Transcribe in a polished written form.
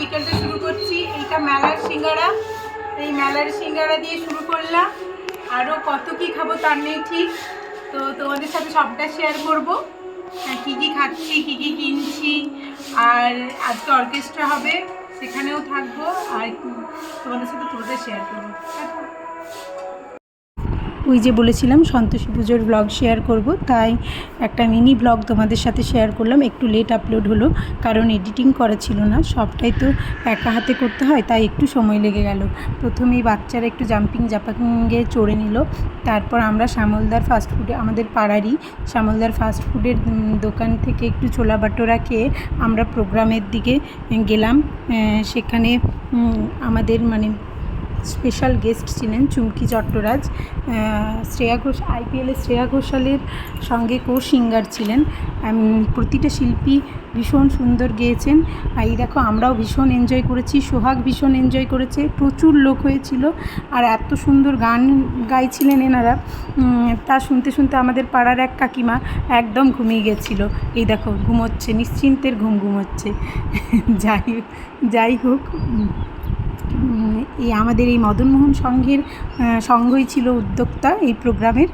বিকেলটা শুরু করছি। এইটা মেলার সিঙ্গারা, এই মেলার সিঙ্গারা দিয়ে শুরু করলাম। আরও কত কি খাবো তার নেই ঠিক। তো তোমাদের সাথে সবটা শেয়ার করবো, কী কী খাচ্ছি, কী কী কিনছি। আর আজকে অর্কেস্ট্রা হবে, সেখানেও থাকবো, আর তোমাদের সাথে পুরোটা শেয়ার করবো। ওই যে বলেছিলাম সন্তোষী পুজোর ব্লগ শেয়ার করব, তাই একটা মিনি ব্লগ তোমাদের সাথে শেয়ার করলাম। একটু লেট আপলোড হলো, কারণ এডিটিং করা ছিল না, সবটাই তো একা হাতে করতে হয়, তাই একটু সময় লেগে গেল। প্রথমেই বাচ্চারা একটু জাম্পিংয়ে চড়ে নিল, তারপর আমরা শ্যামলদার ফাস্টফুডে, আমাদের পাড়ারই শ্যামলদার ফাস্টফুডের দোকান থেকে একটু ছোলা বাটোরা খেয়ে আমরা প্রোগ্রামের দিকে গেলাম। সেখানে আমাদের স্পেশাল গেস্ট ছিলেন চুমকি চট্টরাজ, শ্রেয়া ঘোষ, আইপিএলের শ্রেয়া ঘোষালের সঙ্গে কো সিঙ্গার ছিলেন। প্রতিটা শিল্পী ভীষণ সুন্দর গেয়েছেন। এই দেখো, আমরাও ভীষণ এনজয় করেছি, সোহাগ ভীষণ এনজয় করেছে, প্রচুর লোক হয়েছিল, আর এত সুন্দর গান গাইছিলেন এনারা। তা শুনতে শুনতে আমাদের পাড়ার এক কাকিমা একদম ঘুমিয়ে গেছিলো। এই দেখো ঘুমোচ্ছে, নিশ্চিন্তের ঘুমোচ্ছে। যাই হোক, এই আমাদের এই মদনমোহন সংঘই ছিল উদ্যোক্তা এই প্রোগ্রামের।